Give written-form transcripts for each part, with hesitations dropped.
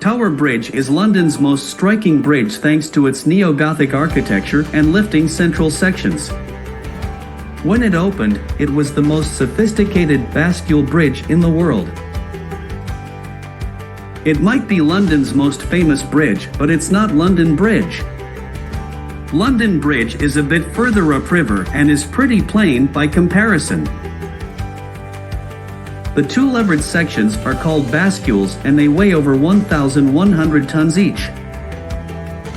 Tower Bridge is London's most striking bridge thanks to its neo-Gothic architecture and lifting central sections. When it opened, it was the most sophisticated bascule bridge in the world. It might be London's most famous bridge, but it's not London Bridge. London Bridge is a bit further upriver and is pretty plain by comparison. The two levered sections are called bascules and they weigh over 1,100 tons each.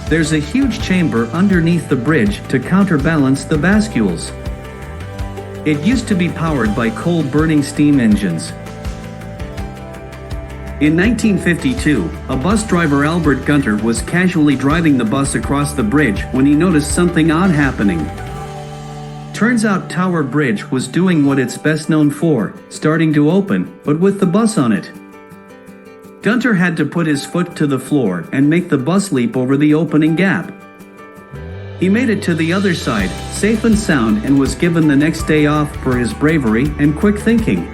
There's a huge chamber underneath the bridge to counterbalance the bascules. It used to be powered by coal-burning steam engines. In 1952, a bus driver Albert Gunter was casually driving the bus across the bridge when he noticed something odd happening. Turns out Tower Bridge was doing what it's best known for, starting to open, but with the bus on it. Gunter had to put his foot to the floor and make the bus leap over the opening gap. He made it to the other side, safe and sound, and was given the next day off for his bravery and quick thinking.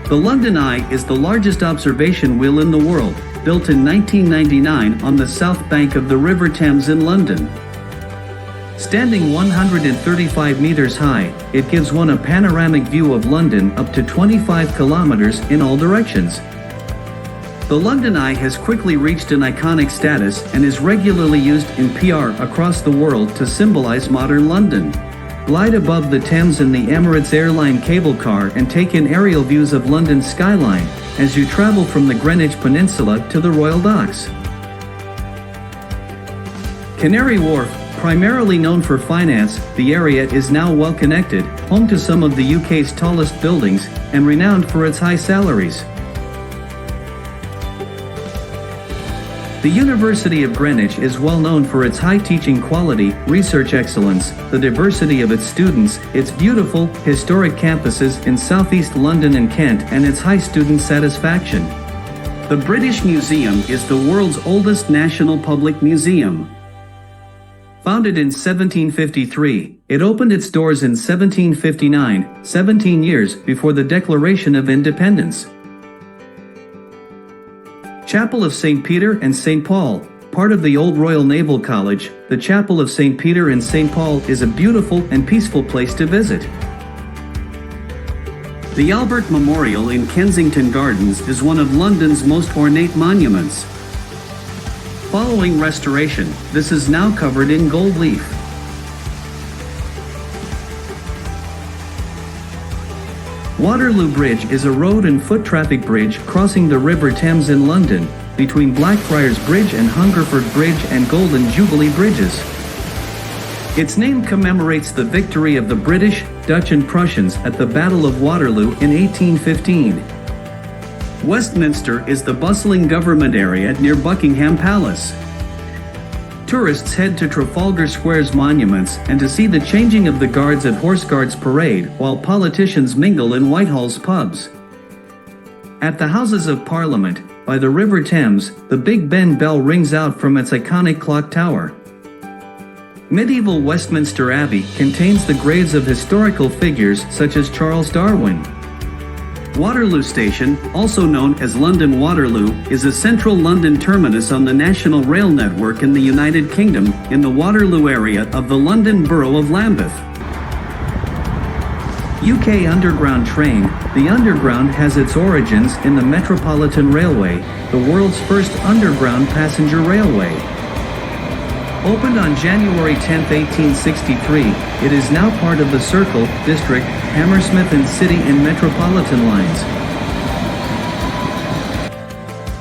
The London Eye is the largest observation wheel in the world, built in 1999 on the south bank of the River Thames in London. Standing 135 meters high, it gives one a panoramic view of London up to 25 kilometers in all directions. The London Eye has quickly reached an iconic status and is regularly used in PR across the world to symbolize modern London. Glide above the Thames in the Emirates Airline cable car and take in aerial views of London's skyline as you travel from the Greenwich Peninsula to the Royal Docks. Canary Wharf, primarily known for finance, the area is now well connected, home to some of the UK's tallest buildings, and renowned for its high salaries. The University of Greenwich is well known for its high teaching quality, research excellence, the diversity of its students, its beautiful, historic campuses in southeast London and Kent, and its high student satisfaction. The British Museum is the world's oldest national public museum. Founded in 1753, it opened its doors in 1759, 17 years before the Declaration of Independence. Chapel of St. Peter and St. Paul, part of the Old Royal Naval College, the Chapel of St. Peter and St. Paul is a beautiful and peaceful place to visit. The Albert Memorial in Kensington Gardens is one of London's most ornate monuments. Following restoration, this is now covered in gold leaf. Waterloo Bridge is a road and foot traffic bridge crossing the River Thames in London, between Blackfriars Bridge and Hungerford Bridge and Golden Jubilee Bridges. Its name commemorates the victory of the British, Dutch and Prussians at the Battle of Waterloo in 1815. Westminster is the bustling government area near Buckingham Palace. Tourists head to Trafalgar Square's monuments and to see the changing of the guards at Horse Guards Parade while politicians mingle in Whitehall's pubs. At the Houses of Parliament, by the River Thames, the Big Ben bell rings out from its iconic clock tower. Medieval Westminster Abbey contains the graves of historical figures such as Charles Darwin. Waterloo Station, also known as London Waterloo, is a central London terminus on the National Rail network in the United Kingdom, in the Waterloo area of the London Borough of Lambeth. UK Underground Train. The Underground has its origins in the Metropolitan Railway, the world's first underground passenger railway. Opened on January 10, 1863, it is now part of the Circle, District, Hammersmith and City and Metropolitan lines.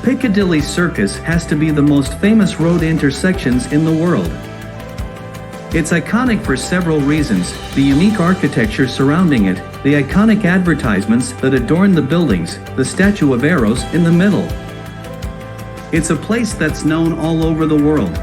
Piccadilly Circus has to be the most famous road intersections in the world. It's iconic for several reasons: the unique architecture surrounding it, the iconic advertisements that adorn the buildings, the statue of Eros in the middle. It's a place that's known all over the world.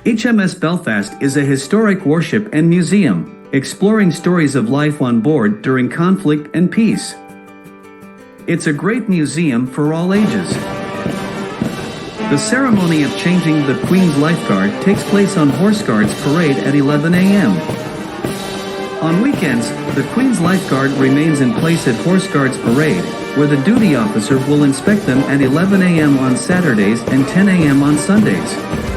HMS Belfast is a historic warship and museum. exploring stories of life on board during conflict and peace. It's a great museum for all ages. The ceremony of changing the Queen's Lifeguard takes place on Horse Guards Parade at 11 a.m. On weekends, the Queen's Lifeguard remains in place at Horse Guards Parade, where the duty officer will inspect them at 11 a.m. on Saturdays and 10 a.m. on Sundays.